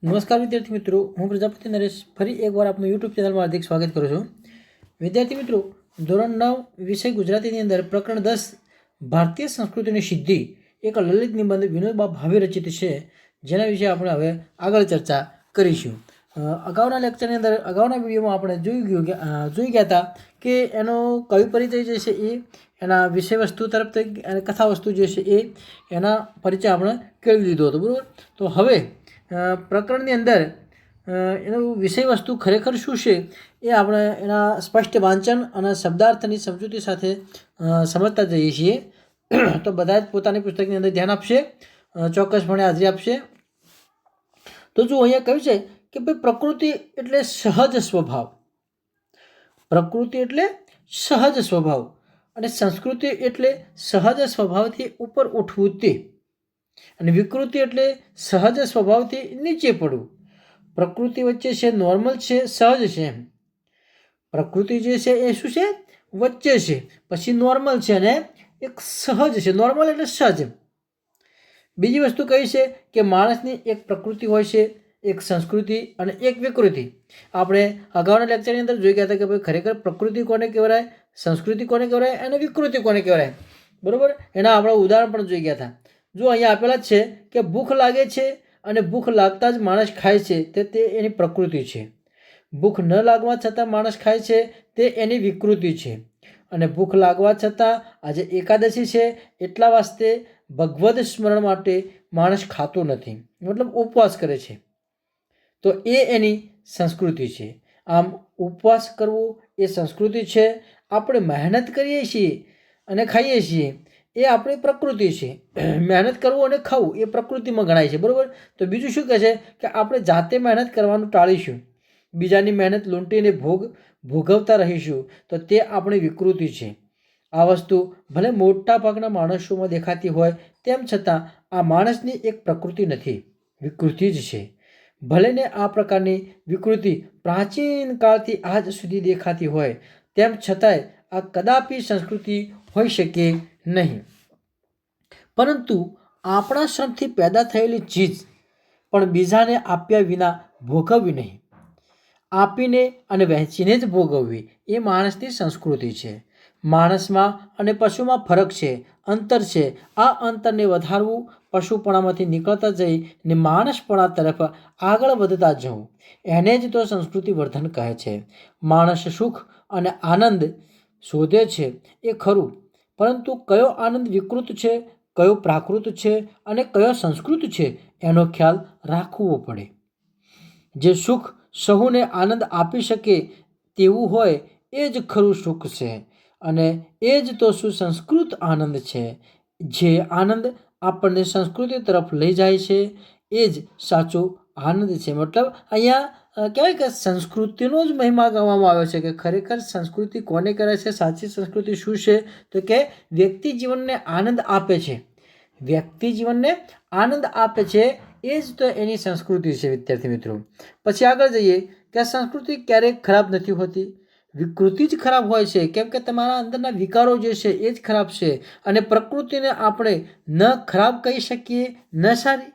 નમસ્કાર વિદ્યાર્થી મિત્રો, હું પ્રજાપતિ નરેશ ફરી એકવાર આપનું યુટ્યુબ ચેનલમાં હાર્દિક સ્વાગત કરું છું. વિદ્યાર્થી મિત્રો, ધોરણ 9 વિષય ગુજરાતીની અંદર પ્રકરણ 10 ભારતીય સંસ્કૃતિની સિદ્ધિ એક લલિત નિબંધ વિનોબા ભાવે રચિત છે, જેના વિશે આપણે હવે આગળ ચર્ચા કરીશું. અગાઉના લેક્ચરની અંદર અગાઉના વિડીયોમાં આપણે જોઈ ગયા હતા કે એનો કવિ પરિચય જે છે એ એના વિષય વસ્તુ તરફથી અને કથા વસ્તુ જે છે એ એના પરિચય આપણે કેળવી લીધો હતો, બરાબર. તો હવે પ્રકરણની અંદર એનું વિષય વસ્તુ ખરેખર શું છે એ આપણે એના સ્પષ્ટ વાંચન અને શબ્દાર્થની સમજૂતી સાથે સમજતા જઈએ છીએ. તો બધા જ પોતાની પુસ્તકની અંદર ધ્યાન આપશે, ચોક્કસપણે હાજરી આપશે. તો જો અહીંયા કહ્યું છે કે ભાઈ પ્રકૃતિ એટલે સહજ સ્વભાવ, પ્રકૃતિ એટલે સહજ સ્વભાવ અને સંસ્કૃતિ એટલે સહજ સ્વભાવથી ઉપર ઉઠવું તે, અને વિકૃતિ એટલે સહજ સ્વભાવથી નીચે પડવું. પ્રકૃતિ વચ્ચે છે નોર્મલ છે, સહજ છે. એમ પ્રકૃતિ જે છે એ શું છે, વચ્ચે છે, પછી નોર્મલ છે અને એક સહજ છે. નોર્મલ એટલે સહજ. બીજી વસ્તુ કઈ છે કે માણસની એક પ્રકૃતિ હોય છે, એક સંસ્કૃતિ અને એક વિકૃતિ. આપણે અગાઉના લેક્ચરની અંદર જોઈ ગયા હતા કે ભાઈ ખરેખર પ્રકૃતિ કોને કહેવાય, સંસ્કૃતિ કોને કહેવાય અને વિકૃતિ કોને કહેવાય, બરાબર. એના આપણે ઉદાહરણ પણ જોઈ ગયા હતા. જો અહીંયા આપેલા જ છે કે ભૂખ લાગે છે અને ભૂખ લાગતા જ માણસ ખાય છે, તે એની પ્રકૃતિ છે. ભૂખ ન લાગવા છતાં માણસ ખાય છે, તે એની વિકૃતિ છે. અને ભૂખ લાગવા છતાં આજે એકાદશી છે એટલા વાસ્તે ભગવદ સ્મરણ માટે માણસ ખાતો નથી, મતલબ ઉપવાસ કરે છે, તો એ એની સંસ્કૃતિ છે. આમ ઉપવાસ કરવો એ સંસ્કૃતિ છે. આપણે મહેનત કરીએ છીએ અને ખાઈએ છીએ એ આપણી પ્રકૃતિ છે. મહેનત કરવું અને ખાવું એ પ્રકૃતિમાં ગણાય છે, બરાબર. તો બીજું શું કહે છે કે આપણે જાતે મહેનત કરવાનું ટાળીશું, બીજાની મહેનત લૂંટીને ભોગવતા રહીશું, તો તે આપણી વિકૃતિ છે. આ વસ્તુ ભલે મોટા ભાગના માણસોમાં દેખાતી હોય, તેમ છતાં આ માણસની એક પ્રકૃતિ નથી, વિકૃતિ જ છે. ભલે ને આ પ્રકારની વિકૃતિ પ્રાચીન કાળથી આજ સુધી દેખાતી હોય, તેમ છતાંય આ કદાપી સંસ્કૃતિ હોઈ શકે નહીં. પરંતુ આપણા શ્રમથી પેદા થયેલી ચીજ પણ બીજાને આપ્યા વિના ભોગવવી નહીં, આપીને અને વહેંચીને જ ભોગવવી એ માણસની સંસ્કૃતિ છે. માણસમાં અને પશુમાં ફરક છે, અંતર છે. આ અંતરને વધારવું, પશુપણામાંથી નીકળતા જઈને માણસપણા તરફ આગળ વધતા જવું, એને જ તો સંસ્કૃતિ વર્ધન કહે છે. માણસ સુખ અને આનંદ શોધે છે એ ખરું, પરંતુ કયો આનંદ વિકૃત છે, કયો પ્રાકૃત છે અને કયો સંસ્કૃત છે એનો ખ્યાલ રાખવો પડે. જે સુખ સહુને આનંદ આપી શકે તેવું હોય એ જ ખરું સુખ છે, અને એ જ તો સુસંસ્કૃત આનંદ છે. જે આનંદ આપણને સંસ્કૃતિ તરફ લઈ જાય છે એ જ સાચો આનંદ છે. મતલબ અહીંયા કહેવાય કે સંસ્કૃતિનો જ મહિમા ગાવામાં આવ્યો છે કે ખરેખર સંસ્કૃતિ કોને કરે છે, સાચી સંસ્કૃતિ શું છે, તો કે વ્યક્તિ જીવનને આનંદ આપે છે, વ્યક્તિ જીવનને આનંદ આપે છે, એ જ તો એની સંસ્કૃતિ છે. વિદ્યાર્થી મિત્રો, પછી આગળ જઈએ કે આ સંસ્કૃતિ ક્યારેક ખરાબ નથી હોતી, વિકૃતિ જ ખરાબ હોય છે, કેમ કે તમારા અંદરના વિકારો જે છે એ જ ખરાબ છે. અને પ્રકૃતિને આપણે ન ખરાબ કહી શકીએ ન સારી,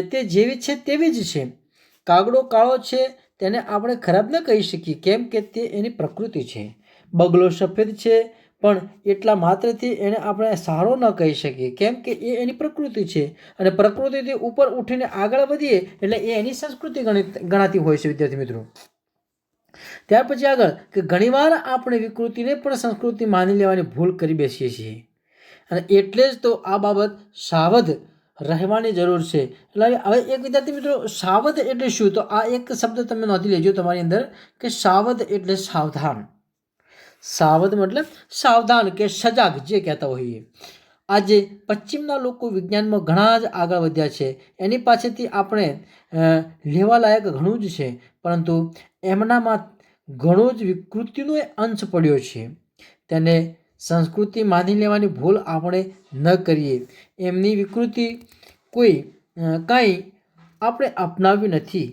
તે જેવી છે તેવી જ છે. કાગડો કાળો છે તેને આપણે ખરાબ ન કહી શકીએ, કેમ કે તે એની પ્રકૃતિ છે. બગલો સફેદ છે પણ એટલા માત્રથી એને આપણે સારો ન કહી શકીએ, કેમ કે એ એની પ્રકૃતિ છે. અને પ્રકૃતિથી ઉપર ઉઠીને આગળ વધીએ એટલે એ એની સંસ્કૃતિ ગણાતી હોય છે. વિદ્યાર્થી મિત્રો, ત્યાર પછી આગળ કે ઘણીવાર આપણે વિકૃતિને પણ સંસ્કૃતિ માની લેવાની ભૂલ કરી બેસીએ છીએ, અને એટલે જ તો આ બાબત સાવધ રહેવાની જરૂર છે. એટલે હવે એક વિદ્યાર્થી મિત્રો, સાવધ એટલે શું, તો આ એક શબ્દ તમે નોંધી લેજો તમારી અંદર કે સાવધ એટલે સાવધાન. સાવધ મતલબ સાવધાન કે સજાગ જે કહેતા હોઈએ. આજે પશ્ચિમના લોકો વિજ્ઞાનમાં ઘણા જ આગળ વધ્યા છે, એની પાસેથી આપણે લેવા લાયક ઘણું જ છે, પરંતુ એમનામાં ઘણો જ વિકૃતિનો અંશ પડ્યો છે. તેને સંસ્કૃતિ માની લેવાની ભૂલ આપણે ન કરીએ. એમની વિકૃતિ કાંઈ આપણે અપનાવી નથી,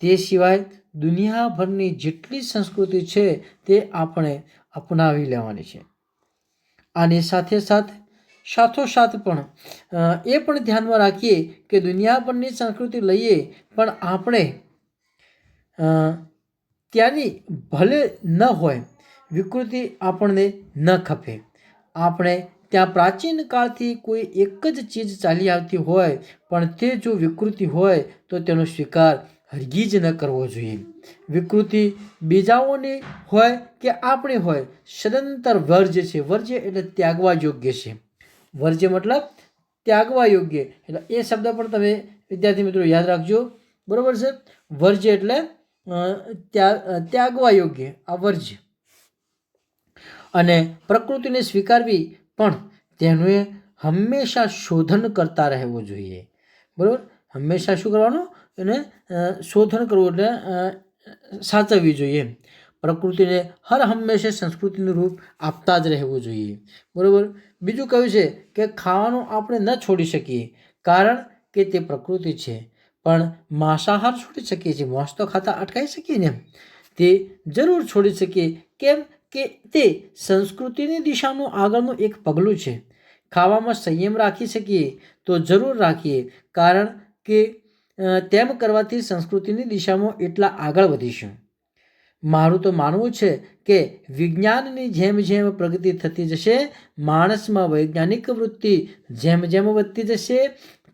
તે સિવાય દુનિયાભરની જેટલી સંસ્કૃતિ છે તે આપણે અપનાવી લેવાની છે. આની સાથે સાથે સાથોસાથ પણ એ પણ ધ્યાનમાં રાખીએ કે દુનિયાભરની સંસ્કૃતિ લઈએ પણ આપણે ત્યાંની ભલે ન હોય વિકૃતિ આપણને ન ખપે. આપણે ત્યાં પ્રાચીન કાળથી કોઈ એક જ ચીજ ચાલી આવતી હોય પણ તે જો વિકૃતિ હોય તો તેનો સ્વીકાર હરગીજ ન કરવો જોઈએ. વિકૃતિ બીજાઓની હોય કે આપણી હોય સદંતર વર્જ્ય છે. વર્જ્ય એટલે ત્યાગવા યોગ્ય છે. વર્જ્ય મતલબ ત્યાગવા યોગ્ય, એટલે એ શબ્દ પણ તમે વિદ્યાર્થી મિત્રો યાદ રાખજો. બરોબર છે. વર્જ્ય એટલે ત્યાગવા યોગ્ય, આ વર્જ્ય. અને પ્રકૃતિને સ્વીકારવી પણ તેનું હંમેશા શોધન કરતા રહેવું જોઈએ. બરાબર, હંમેશા શું કરવાનું, એને શોધન કરવું એટલે સાચવવી જોઈએ. પ્રકૃતિને હર હંમેશા સંસ્કૃતિનું રૂપ આપતા જ રહેવું જોઈએ. બરાબર. બીજું કહ્યું છે કે ખાવાનું આપણે ન છોડી શકીએ કારણ કે તે પ્રકૃતિ છે, પણ માંસાહાર છોડી શકીએ છીએ. માંસ તો ખાતા અટકાવી શકીએ ને, તે જરૂર છોડી શકીએ. કેમ કે તે સંસ્કૃતિની દિશાનું આગળનું એક પગલું છે. ખાવામાં સંયમ રાખી શકીએ તો જરૂર રાખીએ, કારણ કે તેમ કરવાથી સંસ્કૃતિની દિશામાં એટલા આગળ વધીશું. મારું તો માનવું છે કે વિજ્ઞાનની જેમ જેમ પ્રગતિ થતી જશે, માણસમાં વૈજ્ઞાનિક વૃત્તિ જેમ જેમ વધતી જશે,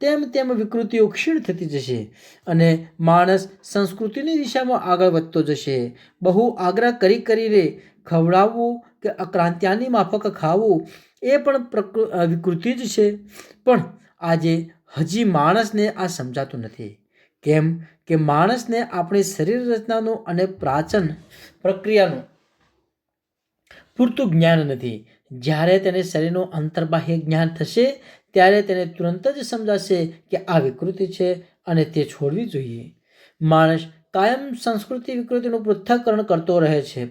તેમ તેમ વિકૃતિઓ ક્ષીણ થતી જશે અને માણસ સંસ્કૃતિની દિશામાં આગળ વધતો જશે. બહુ આગ્રહ કરીને ખવડાવવું કે અક્રાંત્યાની માફક ખાવું એ પણ વિકૃતિ જ છે. પણ આજે હજી માણસને આ સમજાતું નથી. કેમ કે માણસને આપણી શરીર રચનાનું અને પાચન પ્રક્રિયાનું પૂરતું જ્ઞાન નથી. જ્યારે તેને શરીરનું અંતર્બાહ્ય જ્ઞાન થશે ત્યારે તેને તુરંત જ સમજાશે કે આ વિકૃતિ છે અને તે છોડવી જોઈએ. માણસ કાયમ સંસ્કૃતિ વિકૃતિનું પૃથ્થકરણ કરતો રહે છે.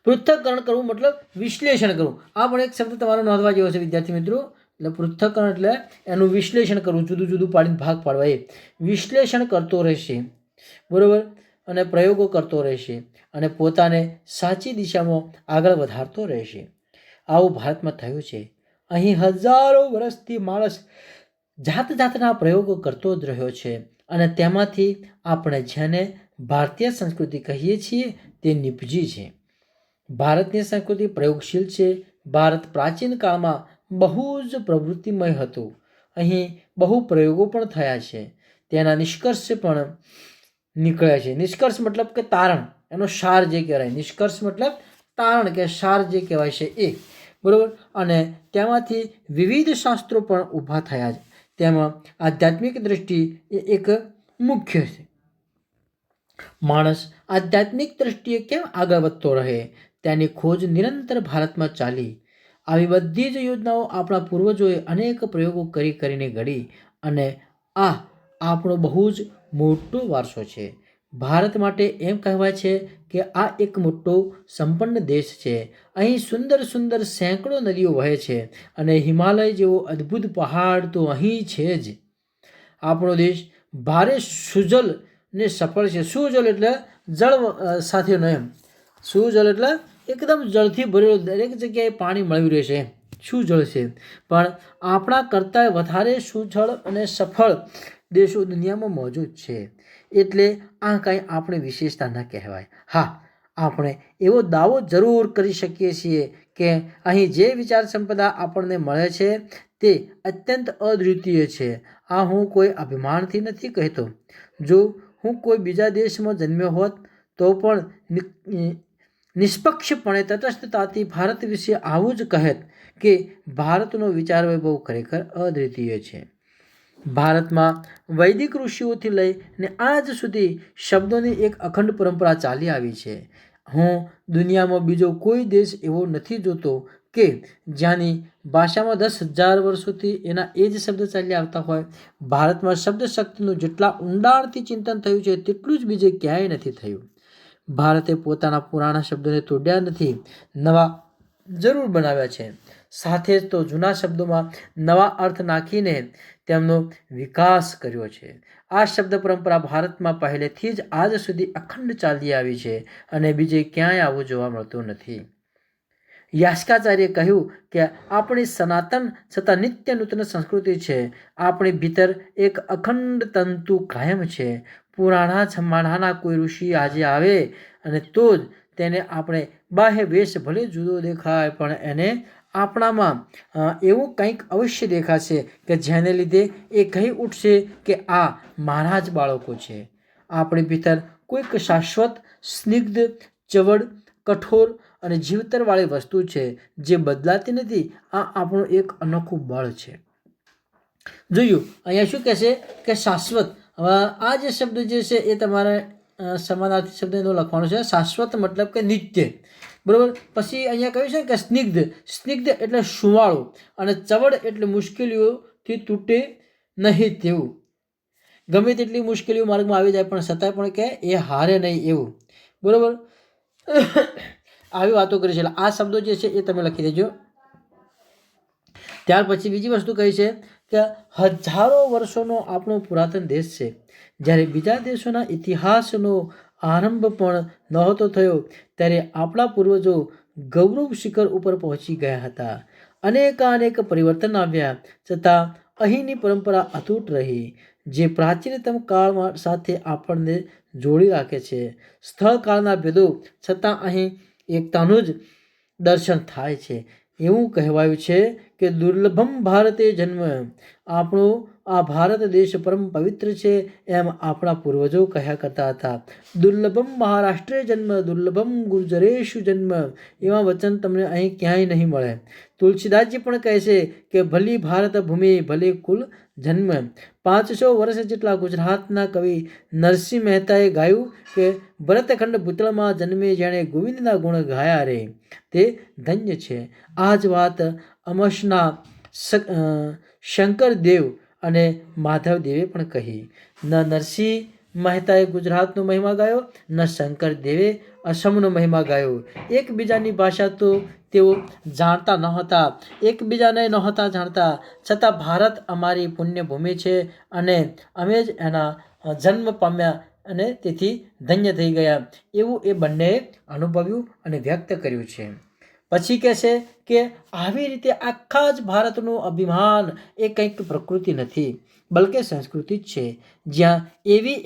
પૃથ્થકરણ કરવું મતલબ વિશ્લેષણ કરવું. આ પણ એક શબ્દ તમારો નોંધવા જેવો છે વિદ્યાર્થી મિત્રો. એટલે પૃથ્થકરણ એટલે એનું વિશ્લેષણ કરવું, જુદું જુદું પાડીને ભાગ પાડવા. એ વિશ્લેષણ કરતો રહેશે. બરોબર. અને પ્રયોગો કરતો રહેશે અને પોતાને સાચી દિશામાં આગળ વધારતો રહેશે. આવું ભારતમાં થયું છે. અહીં હજારો વર્ષથી માણસ જાત જાતના પ્રયોગો કરતો જ રહ્યો છે અને તેમાંથી આપણે જેને ભારતીય સંસ્કૃતિ કહીએ છીએ તે નિપજી છે. ભારતની સંસ્કૃતિ પ્રયોગશીલ છે. ભારત પ્રાચીન કાળમાં બહુ જ પ્રવૃત્તિમય હતું. અહીં બહુ પ્રયોગો પણ થયા છે. તેના નિષ્કર્ષ પણ નીકળ્યા છે. નિષ્કર્ષ મતલબ કે તારણ, એનો સાર જે કહેવાય. નિષ્કર્ષ મતલબ તારણ કે સાર જે કહેવાય છે એ. બરાબર. અને તેમાંથી વિવિધ શાસ્ત્રો પણ ઊભા થયા છે. તેમાં આધ્યાત્મિક દ્રષ્ટિ એ એક મુખ્ય છે. માણસ આધ્યાત્મિક દ્રષ્ટિએ કેમ આગળ વધતો રહે તેની ખોજ નિરંતર ભારતમાં ચાલી. આવી બધી જ યોજનાઓ આપણા પૂર્વજોએ અનેક પ્રયોગો કરીને ઘડી અને આ આપણો બહુ જ મોટો વારસો છે. ભારત માટે એમ કહેવાય છે કે આ એક મોટો સંપન્ન દેશ છે. અહીં સુંદર સુંદર સેંકડો નદીઓ વહે છે અને હિમાલય જેવો અદ્ભુત પહાડ તો અહીં છે જ. આપણો દેશ ભારે સુજલ ને સફળ છે. સુજલ એટલે જળ સાથેનો એમ. સુજલ એટલે એકદમ જળથી ભરેલો, દરેક જગ્યાએ પાણી મળી રહેશે, સુજળ છે. પણ આપણા કરતાં વધારે સુજળ અને સફળ દેશો દુનિયામાં મોજૂદ છે. એટલે આ કાંઈ આપણી વિશેષતા ન કહેવાય. હા, આપણે એવો દાવો જરૂર કરી શકીએ છીએ કે અહીં જે વિચાર સંપદા આપણને મળે છે તે અત્યંત અદ્વિતીય છે. આ હું કોઈ અભિમાનથી નથી કહેતો. જો હું કોઈ બીજા દેશમાં જન્મ્યો હોત તો પણ નિષ્પક્ષપણે તટસ્થતાથી ભારત વિશે આવું જ કહેત કે ભારતનો વિચાર વૈભવ ખરેખર અદ્વિતીય છે. ભારતમાં વૈદિક ઋષિઓથી લઈને આજ સુધી શબ્દોની એક અખંડ પરંપરા ચાલી આવી છે. હું દુનિયામાં બીજો કોઈ દેશ એવો નથી જોતો કે જ્યાંની ભાષામાં 10,000 વર્ષોથી એના એ જ શબ્દ ચાલી આવતા હોય. ભારતમાં શબ્દ શક્તિનું જેટલા ઊંડાણથી ચિંતન થયું છે તેટલું જ બીજે ક્યાંય નથી થયું. ભારતે પોતાના પુરાણા શબ્દોને તોડ્યા નથી, નવા જરૂર બનાવ્યા છે. સાથે જ તો જૂના શબ્દોમાં નવા અર્થ નાખીને તેમનો વિકાસ કર્યો છે. આ શબ્દ પરંપરા ભારતમાં પહેલેથી જ આજ સુધી અખંડ ચાલી આવી છે અને બીજે ક્યાંય આવું જોવા મળતું નથી. યાસ્કાચાર્યે કહ્યું કે આપણી સનાતન છતાં નિત્ય નૂતન સંસ્કૃતિ છે. આપણી ભીતર એક અખંડ તંતુ કાયમ છે. પુરાણા જમાનાના કોઈ ઋષિ આજે આવે અને તો જ તેને આપણે બાહ્ય વેશ ભલે જુદો દેખાય પણ એને આપણામાં એવું કંઈક અવશ્ય દેખાશે કે જેને લીધે એ કહી ઉઠશે કે આ મારા જ બાળકો છે. આપણી ભીતર કોઈક શાશ્વત, સ્નિગ્ધ, ચવડ, કઠોર અને જીવતરવાળી વસ્તુ છે જે બદલાતી નથી. આ આપણું એક અનોખું બળ છે. જોયું અહીંયા શું કહેશે કે શાશ્વત. હવે આ જે શબ્દ જે છે એ તમારે સમાનાર્થી શબ્દ એનો લખવાનો છે. શાશ્વત મતલબ કે નિત્ય, બરોબર. પછી અહીંયા કહ્યું છે કે સ્નિગ્ધ. સ્નિગ્ધ એટલે સુવાળું અને ચવડ એટલે મુશ્કેલીઓથી તૂટે નહીં તેવું. ગમે તેટલી મુશ્કેલીઓ માર્ગમાં આવી જાય પણ છતાંય પણ કે એ હારે નહીં એવું, બરોબર. આવી વાતો કરી છે. આ શબ્દો જે છે એ તમે લખી દેજો. ત્યાર પછી બીજી વસ્તુ કહી છે કે હજારો વર્ષોનો આપણો પુરાતન દેશ છે. જ્યારે બીજા દેશોના ઇતિહાસનો આરંભ પણ નહોતો થયો ત્યારે આપણા પૂર્વજો ગૌરવ શિખર ઉપર પહોંચી ગયા હતા. અનેક પરિવર્તન આવ્યા છતાં અહીંની પરંપરા અતૂટ રહી, જે પ્રાચીનતમ કાળ સાથે આપણને જોડી રાખે છે. સ્થળ કાળના ભેદો છતાં અહીં એકતાનું જ દર્શન થાય છે. એવું કહેવાયું છે કે દુર્લભમ ભારતે જન્મ. આપણો આ ભારત દેશ પરમ પવિત્ર છે એમ આપણા પૂર્વજો કહ્યા કરતા હતા. દુર્લભમ મહારાષ્ટ્રે જન્મ, દુર્લભમ ગુર્જરેશુ જન્મ. એવા વચન તમને અહીં ક્યાંય નહીં મળે. તુલસીદાસજી પણ કહે છે કે ભલી ભારત ભૂમિ ભલે કુલ જન્મ. 500 વર્ષ જેટલા ગુજરાતના કવિ નરસિંહ મહેતાએ ગાયું કે ભરતખંડ ભૂતળમાં જન્મે જેણે ગોવિંદના ગુણ ગાયા રે તે ધન્ય છે. આ જ વાત અમસના શંકરદેવ અને માધવદેવે પણ કહી. ન નરસિંહ મહેતાએ ગુજરાતનો મહિમા ગાયો, ન શંકરદેવે અસમનો મહિમા ગાયો. એકબીજાની ભાષા તો તેઓ જાણતા નહોતા, એકબીજાને નહોતા જાણતા, છતાં ભારત અમારી પુણ્યભૂમિ છે અને અમે જ એના જન્મ પામ્યા અને તેથી ધન્ય થઈ ગયા એવું એ બંનેએ અનુભવ્યું અને વ્યક્ત કર્યું છે. પછી કહેશે કે આવી રીતે આખા જ ભારતનું અભિમાન એ કંઈક પ્રકૃતિ નથી બલકે સંસ્કૃતિ જ છે. જ્યાં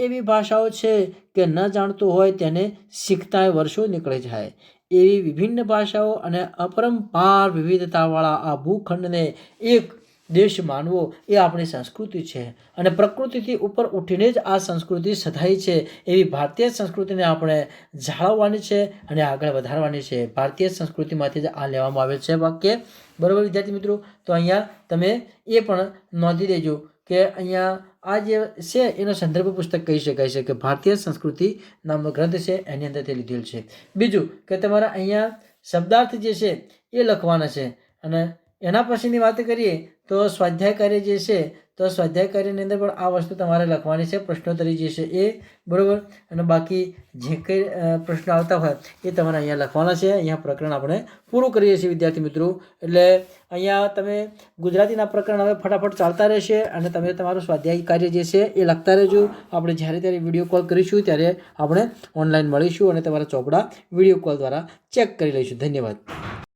એવી ભાષાઓ છે કે ન જાણતું હોય તેને શીખતા વર્ષો નીકળી જાય. એવી વિભિન્ન ભાષાઓ અને અપરંપાર વિવિધતાવાળા આ ભૂખંડને એક દેશ માનવો એ આપણી સંસ્કૃતિ છે અને પ્રકૃતિથી ઉપર ઉઠીને જ આ સંસ્કૃતિ સધાઈ છે. એવી ભારતીય સંસ્કૃતિને આપણે જાળવવાની છે અને આગળ વધારવાની છે. ભારતીય સંસ્કૃતિમાંથી જ આ લેવામાં આવેલ છે વાક્ય, બરાબર વિદ્યાર્થી મિત્રો. તો અહીંયા તમે એ પણ નોંધી દેજો કે અહીંયા આ જે છે એનો સંદર્ભ પુસ્તક કહી શકાય છે કે ભારતીય સંસ્કૃતિ નામનો ગ્રંથ છે એની અંદર તે લીધેલ છે. બીજું કે તમારા અહીંયા શબ્દાર્થ જે છે એ લખવાના છે અને એના પછીની વાત કરીએ તો સ્વાધ્યાય કાર્ય જે છે તો સ્વાધ્યાય કાર્યની અંદર પણ આ વસ્તુ તમારે લખવાની છે, પ્રશ્નોત્તરી જે છે એ, બરાબર. અને બાકી જે કંઈ પ્રશ્નો આવતા હોય એ તમારે અહીંયા લખવાના છે. અહીંયા પ્રકરણ આપણે પૂરું કરીએ છીએ વિદ્યાર્થી મિત્રો. એટલે અહીંયા તમે ગુજરાતીના પ્રકરણ હવે ફટાફટ ચાલતા રહેશે અને તમે તમારું સ્વાધ્યાય કાર્ય જે છે એ લખતા રહેજો. આપણે જ્યારે ત્યારે વિડીયો કોલ કરીશું ત્યારે આપણે ઓનલાઈન મળીશું અને તમારા ચોપડા વિડીયો કોલ દ્વારા ચેક કરી લઈશું. ધન્યવાદ.